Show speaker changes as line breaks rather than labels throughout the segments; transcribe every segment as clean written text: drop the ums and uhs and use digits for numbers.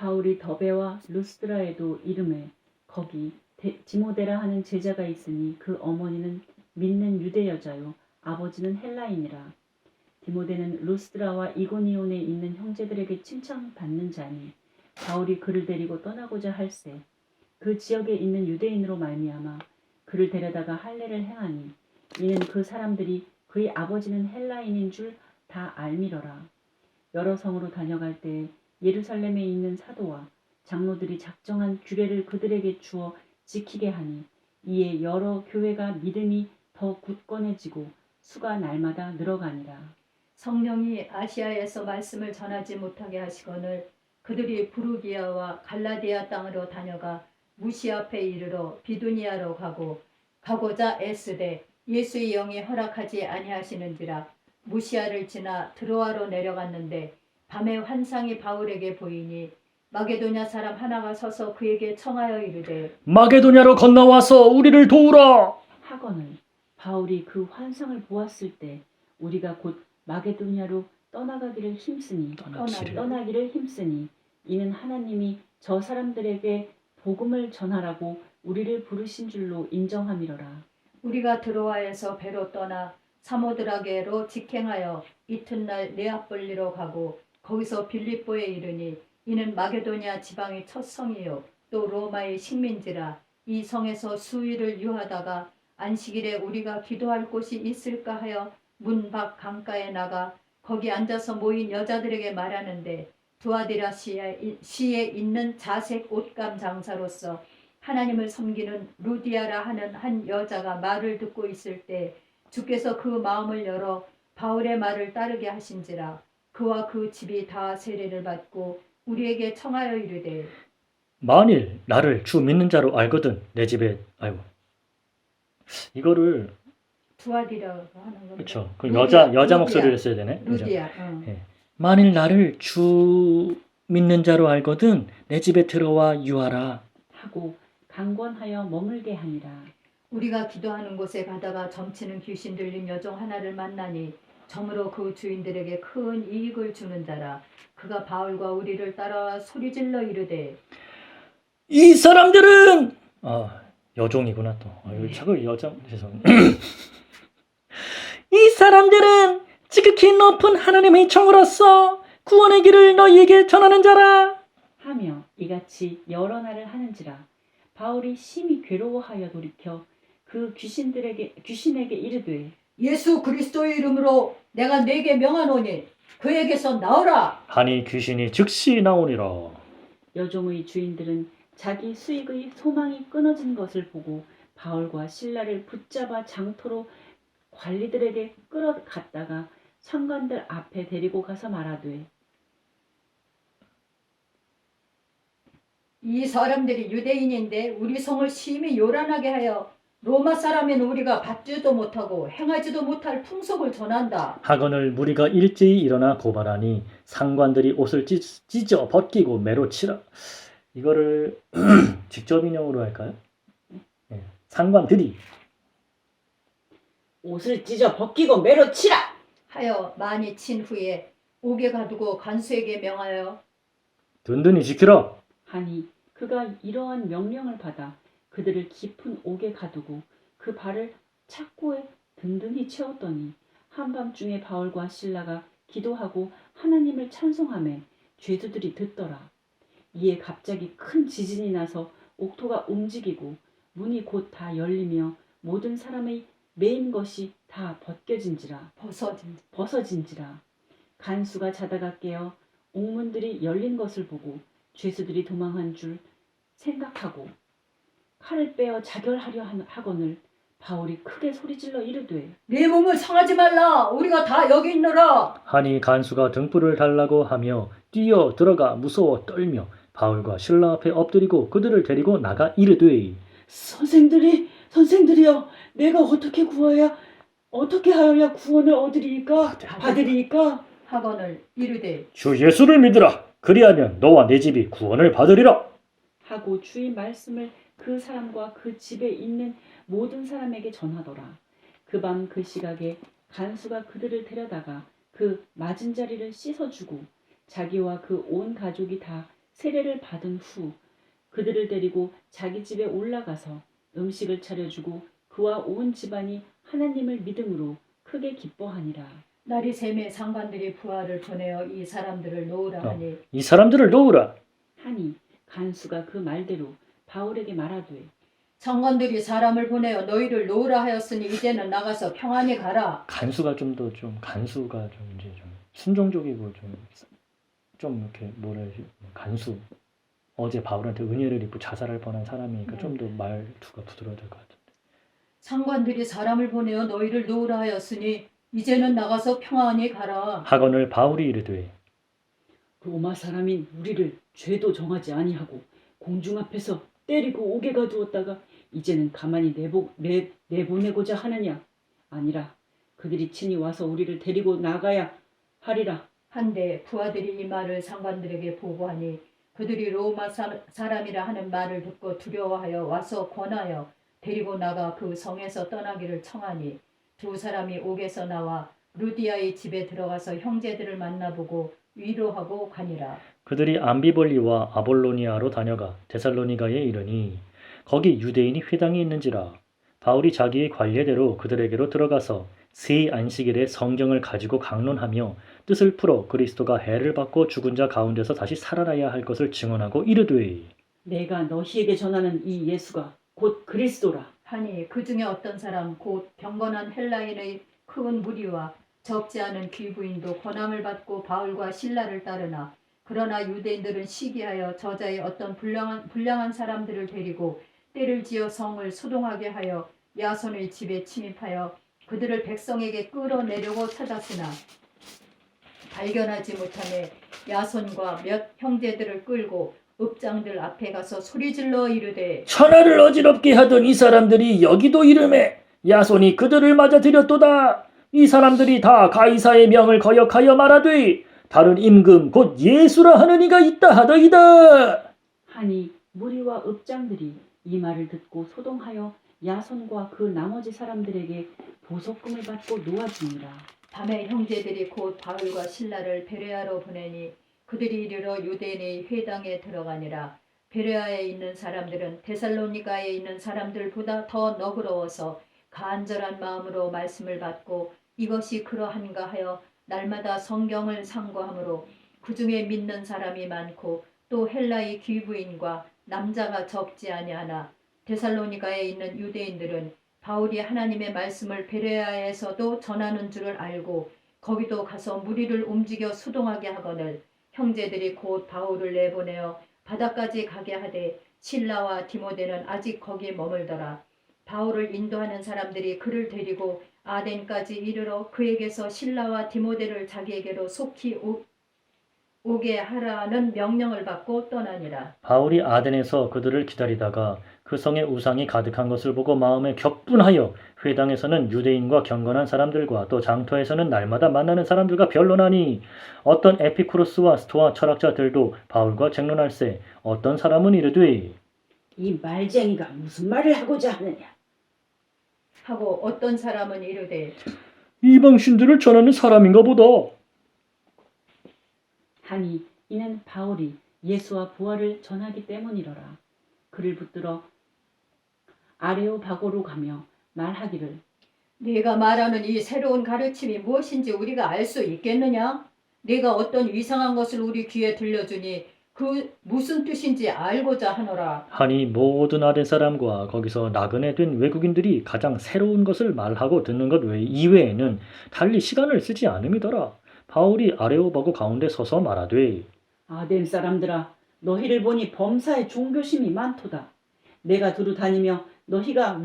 바울이 더베와 루스드라에도 이름에 거기 디모데라 하는 제자가 있으니 그 어머니는 믿는 유대 여자요 아버지는 헬라인이라. 디모데는 루스드라와 이고니온에 있는 형제들에게 칭찬받는 자니 바울이 그를 데리고 떠나고자 할세 그 지역에 있는 유대인으로 말미암아 그를 데려다가 할례를 행하니 이는 그 사람들이 그의 아버지는 헬라인인 줄 다 알미러라. 여러 성으로 다녀갈 때 예루살렘에 있는 사도와 장로들이 작정한 규례를 그들에게 주어 지키게 하니 이에 여러 교회가 믿음이 더 굳건해지고 수가 날마다 늘어가니라.
성령이 아시아에서 말씀을 전하지 못하게 하시거늘 그들이 부르기아와 갈라디아 땅으로 다녀가 무시 앞에 이르러 비두니아로 가고자 애쓰되 예수의 영이 허락하지 아니하시는지라. 무시아를 지나 드로아로 내려갔는데 밤에 환상이 바울에게 보이니 마게도냐 사람 하나가 서서 그에게 청하여 이르되
마게도냐로 건너와서 우리를 도우라.
하거늘 바울이 그 환상을 보았을 때 우리가 곧 마게도냐로 떠나기를 힘쓰니 이는 하나님이 저 사람들에게 복음을 전하라고 우리를 부르신 줄로 인정함이로라.
우리가 드로아에서 배로 떠나 사모드라게로 직행하여 이튿날 네아폴리로 가고 거기서 빌립보에 이르니 이는 마게도냐 지방의 첫 성이요 또 로마의 식민지라. 이 성에서 수일을 유하다가 안식일에 우리가 기도할 곳이 있을까 하여 문 밖 강가에 나가 거기 앉아서 모인 여자들에게 말하는데 두아디라 시에 있는 자색 옷감 장사로서 하나님을 섬기는 루디아라 하는 한 여자가 말을 듣고 있을 때 주께서 그 마음을 열어 바울의 말을 따르게 하신지라. 그와 그 집이 다 세례를 받고 우리에게 청하여 이르되
만일 나를 주 믿는 자로 알거든 내 집에 이거를
두아디라고 하는 건데.
그렇죠. 그
루디아,
여자 목소리를 써야 되네.
루디아.
예. 만일 나를 주 믿는 자로 알거든 내 집에 들어와 유하라
하고 강권하여 머물게 하니라.
우리가 기도하는 곳에 가다가 점치는 귀신 들린 여종 하나를 만나니 점으로 그 주인들에게 큰 이익을 주는 자라. 그가 바울과 우리를 따라 소리질러 이르되
이 사람들은 여종이구나 또. 자꾸 여자 죄송합니다. 이 사람들은 지극히 높은 하나님의 종으로서 구원의 길을 너희에게 전하는 자라
하며 이같이 여러 날을 하는지라. 바울이 심히 괴로워하여 돌이켜 그 귀신에게 이르되
예수 그리스도의 이름으로 내가 네게 명하노니 그에게서 나오라
하니 귀신이 즉시 나오니라.
여종의 주인들은 자기 수익의 소망이 끊어진 것을 보고 바울과 신라를 붙잡아 장터로 관리들에게 끌어갔다가 상관들 앞에 데리고 가서 말하되
이 사람들이 유대인인데 우리 성을 심히 요란하게 하여 로마 사람인 우리가 받지도 못하고 행하지도 못할 풍속을 전한다.
하거늘 무리가 일제히 일어나 고발하니 상관들이 옷을 찢어 벗기고 매로 치라. 이거를 직접 인용으로 할까요? 네. 상관들이
옷을 찢어 벗기고 매로 치라
하여 많이 친 후에 옥에 가두고 간수에게 명하여
든든히 지키라.
하니 그가 이러한 명령을 받아 그들을 깊은 옥에 가두고 그 발을 착고에 든든히 채웠더니 한밤중에 바울과 신라가 기도하고 하나님을 찬송하며 죄수들이 듣더라. 이에 갑자기 큰 지진이 나서 옥토가 움직이고 문이 곧 다 열리며 모든 사람의 매인 것이 다 벗어진지라. 간수가 자다가 깨어 옥문들이 열린 것을 보고 죄수들이 도망한 줄 생각하고 칼을 빼어 자결하려 하거늘 바울이 크게 소리질러 이르되
네 몸을 상하지 말라 우리가 다 여기 있노라.
하니 간수가 등불을 달라고 하며 뛰어 들어가 무서워 떨며 바울과 신라 앞에 엎드리고 그들을 데리고 나가 이르되
선생들이여 내가 어떻게 하여야 구원을 받으리이까
하거늘 이르되
주 예수를 믿으라. 그리하면 너와 내 집이 구원을 받으리라.
하고 주의 말씀을 그 사람과 그 집에 있는 모든 사람에게 전하더라. 그 밤 그 시각에 간수가 그들을 데려다가 그 맞은 자리를 씻어주고 자기와 그 온 가족이 다 세례를 받은 후 그들을 데리고 자기 집에 올라가서 음식을 차려주고 그와 온 집안이 하나님을 믿음으로 크게 기뻐하니라.
날이 새매 상관들이 부하를 보내어 이 사람들을 놓으라 하니
이 사람들을 놓으라.
하니 간수가 그 말대로 바울에게 말하되
상관들이 사람을 보내어 너희를 놓으라 하였으니 이제는 나가서 평안히 가라.
간수가 좀 이제 좀 순종적이고 좀 이렇게 뭐라 해야지, 간수. 어제 바울한테 은혜를 입고 자살할 뻔한 사람이니까 좀 더 말투가 부드러워질 것 같은데.
상관들이 사람을 보내어 너희를 놓으라 하였으니 이제는 나가서 평안히 가라.
하거늘 바울이 이르되
로마 사람인 우리를 죄도 정하지 아니하고 공중 앞에서 때리고 옥에 가두었다가 이제는 가만히 내보내고자 하느냐? 아니라 그들이 친히 와서 우리를 데리고 나가야 하리라.
한데 부하들이 이 말을 상관들에게 보고하니 그들이 로마 사람이라 하는 말을 듣고 두려워하여 와서 권하여 데리고 나가 그 성에서 떠나기를 청하니 두 사람이 옥에서 나와 루디아의 집에 들어가서 형제들을 만나보고 위로하고 가니라.
그들이 암비볼리와 아볼로니아로 다녀가 데살로니가에 이르니 거기 유대인이 회당이 있는지라. 바울이 자기의 관례대로 그들에게로 들어가서 새 안식일에 성경을 가지고 강론하며 뜻을 풀어 그리스도가 해를 받고 죽은 자 가운데서 다시 살아나야 할 것을 증언하고 이르되
내가 너희에게 전하는 이 예수가 곧 그리스도라.
하니 그 중에 어떤 사람 곧 경건한 헬라인의 큰 무리와 적지 않은 귀부인도 권함을 받고 바울과 신라를 따르나 그러나 유대인들은 시기하여 저자의 어떤 불량한 사람들을 데리고 때를 지어 성을 소동하게 하여 야손의 집에 침입하여 그들을 백성에게 끌어내려고 찾았으나 발견하지 못하매 야손과 몇 형제들을 끌고 읍장들 앞에 가서 소리질러 이르되
천하를 어지럽게 하던 이 사람들이 여기도 이름에 야손이 그들을 맞아들였도다. 이 사람들이 다 가이사의 명을 거역하여 말하되 다른 임금 곧 예수라 하는 이가 있다 하더이다.
하니 무리와 읍장들이 이 말을 듣고 소동하여 야손과 그 나머지 사람들에게 보석금을 받고 놓아주니라.
밤에 형제들이 곧 바울과 신라를 베레아로 보내니 그들이 이르러 유대인의 회당에 들어가니라. 베레아에 있는 사람들은 데살로니가에 있는 사람들보다 더 너그러워서 간절한 마음으로 말씀을 받고 이것이 그러한가 하여 날마다 성경을 상고하므로 그 중에 믿는 사람이 많고 또 헬라의 귀부인과 남자가 적지 아니하나 데살로니가에 있는 유대인들은 바울이 하나님의 말씀을 베레아에서도 전하는 줄을 알고 거기도 가서 무리를 움직여 수동하게 하거늘 형제들이 곧 바울을 내보내어 바다까지 가게 하되 실라와 디모데는 아직 거기 머물더라. 바울을 인도하는 사람들이 그를 데리고 아덴까지 이르러 그에게서 실라와 디모데를 자기에게로 속히 오게 하라는 명령을 받고 떠나니라.
바울이 아덴에서 그들을 기다리다가 그 성에 우상이 가득한 것을 보고 마음에 격분하여 회당에서는 유대인과 경건한 사람들과 또 장터에서는 날마다 만나는 사람들과 변론하니 어떤 에피쿠로스와 스토아 철학자들도 바울과 쟁론할세 어떤 사람은 이르되
이 말쟁이가 무슨 말을 하고자 하느냐?
하고 어떤 사람은 이르되
이방신들을 전하는 사람인가 보다.
하니 이는 바울이 예수와 부활을 전하기 때문이러라. 그를 붙들어 아레오바고로 가며 말하기를
네가 말하는 이 새로운 가르침이 무엇인지 우리가 알 수 있겠느냐? 네가 어떤 이상한 것을 우리 귀에 들려주니 그 무슨 뜻인지 알고자 하노라.
하니 모든 아덴 사람과 거기서 나그네 된 외국인들이 가장 새로운 것을 말하고 듣는 것 이외에는 달리 시간을 쓰지 않음이더라. 바울이 아레오바고 가운데 서서 말하되
아덴 사람들아 너희를 보니 범사에 종교심이 많도다. 내가 두루 다니며 너희가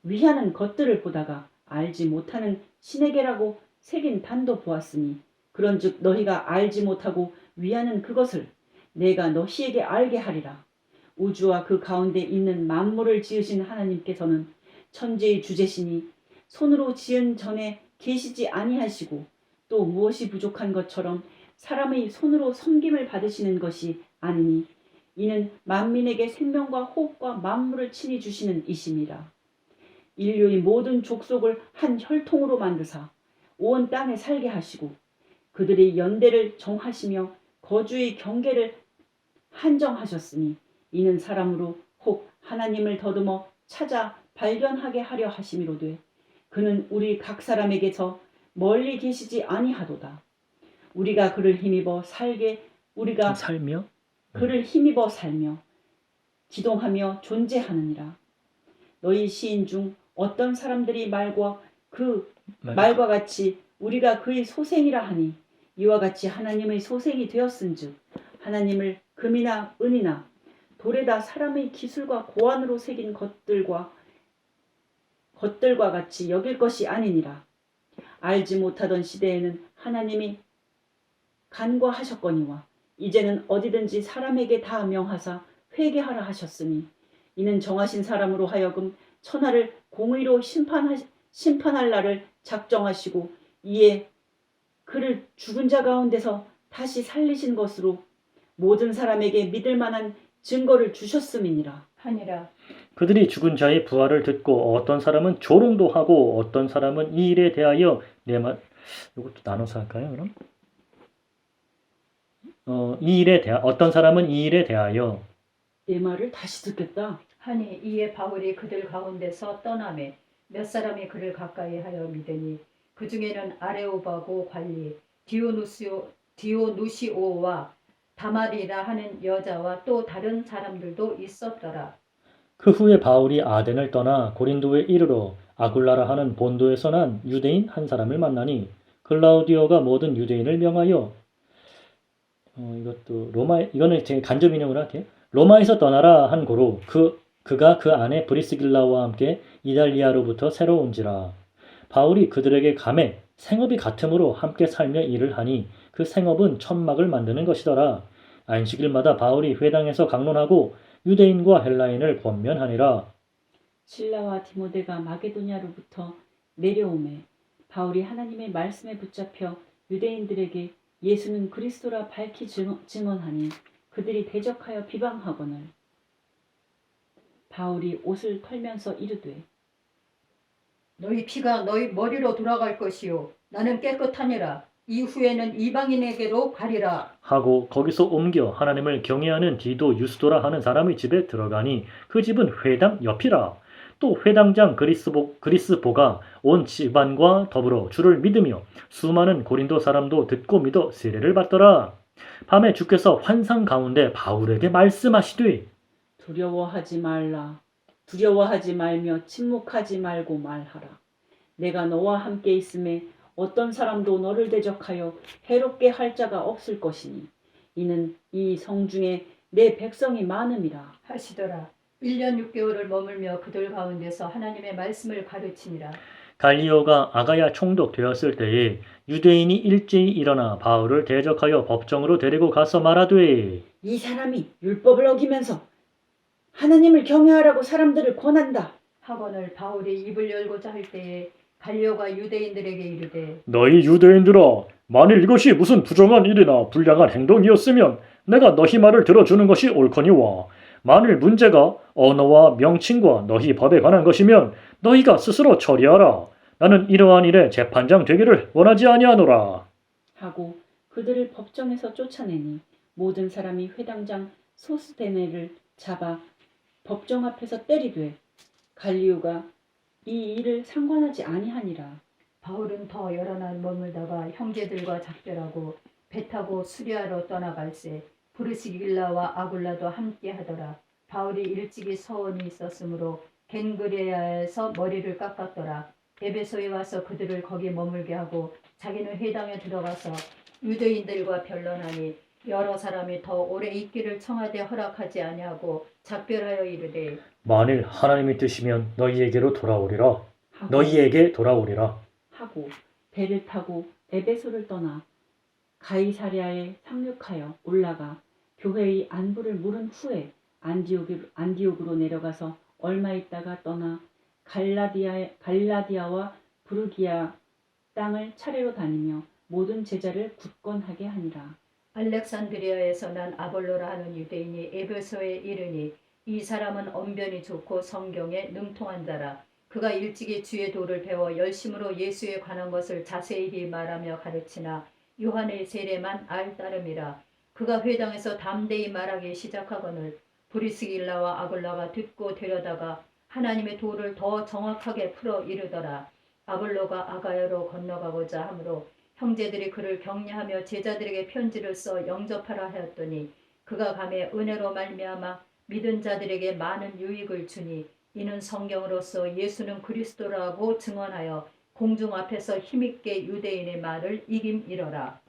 위하는 것들을 보다가 알지 못하는 신에게라고 새긴 단도 보았으니 그런즉 너희가 알지 못하고 위하는 그것을 내가 너희에게 알게 하리라. 우주와 그 가운데 있는 만물을 지으신 하나님께서는 천지의 주제시니 손으로 지은 전에 계시지 아니하시고 또 무엇이 부족한 것처럼 사람의 손으로 섬김을 받으시는 것이 아니니 이는 만민에게 생명과 호흡과 만물을 친히 주시는 이심이라. 인류의 모든 족속을 한 혈통으로 만드사 온 땅에 살게 하시고 그들의 연대를 정하시며 거주의 경계를 한정하셨으니 이는 사람으로 혹 하나님을 더듬어 찾아 발견하게 하려 하심이로되 그는 우리 각 사람에게서 멀리 계시지 아니하도다. 우리가 그를 힘입어 살며 기동하며 존재하느니라. 너희 시인 중 어떤 사람들이 말과 같이 우리가 그의 소생이라 하니 이와 같이 하나님의 소생이 되었은즉 하나님을 금이나 은이나 돌에다 사람의 기술과 고안으로 새긴 것들과 같이 여길 것이 아니니라. 알지 못하던 시대에는 하나님이 간과하셨거니와 이제는 어디든지 사람에게 다 명하사 회개하라 하셨으니 이는 정하신 사람으로 하여금 천하를 공의로 심판할 날을 작정하시고 이에 그를 죽은 자 가운데서 다시 살리신 것으로 모든 사람에게 믿을 만한 증거를 주셨음이니라
하니라.
그들이 죽은 자의 부활을 듣고 어떤 사람은 조롱도 하고 어떤 사람은 이 일에 대하여 이것도 나눠서 할까요, 그럼? 어떤 사람은 이 일에 대하여
내 말을 다시 듣겠다.
하니 이에 바울이 그들 가운데서 떠나매 몇 사람이 그를 가까이 하여 믿으니 그 중에는 아레오바고 관리 디오누시오와 다말이라 하는 여자와 또 다른 사람들도 있었더라.
그 후에 바울이 아덴을 떠나 고린도에 이르러 아굴라라 하는 본도에서 난 유대인 한 사람을 만나니 클라우디오가 모든 유대인을 명하여 이거는 제 간접 인용을 할게요. 로마에서 떠나라 한 고로 그가 그 안에 브리스길라와 함께 이달리아로부터 새로 온지라. 바울이 그들에게 감에 생업이 같으므로 함께 살며 일을 하니 그 생업은 천막을 만드는 것이더라. 안식일마다 바울이 회당에서 강론하고 유대인과 헬라인을 권면하니라.
실라와 디모데가 마게도냐로부터 내려오매 바울이 하나님의 말씀에 붙잡혀 유대인들에게 예수는 그리스도라 밝히 증언하니 그들이 대적하여 비방하거늘 바울이 옷을 털면서 이르되
너희 피가 너희 머리로 돌아갈 것이요 나는 깨끗하니라. 이후에는 이방인에게로 가리라
하고 거기서 옮겨 하나님을 경외하는 디도 유스도라 하는 사람의 집에 들어가니 그 집은 회당 옆이라. 또 회당장 그리스보가 온 집안과 더불어 주를 믿으며 수많은 고린도 사람도 듣고 믿어 세례를 받더라. 밤에 주께서 환상 가운데 바울에게 말씀하시되
두려워하지 말며 침묵하지 말고 말하라. 내가 너와 함께 있음에 어떤 사람도 너를 대적하여 해롭게 할 자가 없을 것이니 이는 이 성중에 내 백성이 많음이라
하시더라. 1년 6개월을 머물며 그들 가운데서 하나님의 말씀을 가르치니라.
갈리오가 아가야 총독 되었을 때에 유대인이 일제히 일어나 바울을 대적하여 법정으로 데리고 가서 말하되
이 사람이 율법을 어기면서 하나님을 경외하라고 사람들을 권한다.
하거늘 바울이 입을 열고자 할 때에 갈리오가 유대인들에게 이르되
너희 유대인들아, 만일 이것이 무슨 부정한 일이나 불량한 행동이었으면 내가 너희 말을 들어주는 것이 옳거니와 만일 문제가 언어와 명칭과 너희 법에 관한 것이면 너희가 스스로 처리하라. 나는 이러한 일에 재판장 되기를 원하지 아니하노라.
하고 그들을 법정에서 쫓아내니 모든 사람이 회당장 소스데네를 잡아 법정 앞에서 때리되 갈리오가 이 일을 상관하지 아니하니라.
바울은 더 여러 날 머물다가 형제들과 작별하고 배 타고 수리아로 떠나갈새 브르시길라와 아굴라도 함께 하더라. 바울이 일찍이 서원이 있었으므로 겐그레아에서 머리를 깎았더라. 에베소에 와서 그들을 거기 머물게 하고 자기는 회당에 들어가서 유대인들과 변론하니 여러 사람이 더 오래 있기를 청하되 허락하지 아니하고 작별하여 이르되
만일 하나님이 뜻이면 너희에게 돌아오리라.
하고 배를 타고 에베소를 떠나 가이사랴에 상륙하여 올라가 교회의 안부를 물은 후에 안디옥으로 내려가서 얼마 있다가 떠나 갈라디아와 부르기아 땅을 차례로 다니며 모든 제자를 굳건하게 하니라.
알렉산드리아에서 난 아볼로라 하는 유대인이 에베소에 이르니 이 사람은 언변이 좋고 성경에 능통한 자라. 그가 일찍이 주의 도를 배워 열심으로 예수에 관한 것을 자세히 말하며 가르치나 요한의 세례만 알 따름이라. 그가 회당에서 담대히 말하기 시작하거늘 브리스길라와 아굴라가 듣고 데려다가 하나님의 도를 더 정확하게 풀어 이르더라. 아볼로가 아가야로 건너가고자 하므로 형제들이 그를 격려하며 제자들에게 편지를 써 영접하라 하였더니 그가 감에 은혜로 말미암아 믿은 자들에게 많은 유익을 주니 이는 성경으로서 예수는 그리스도라고 증언하여 공중 앞에서 힘있게 유대인의 말을 이김이러라.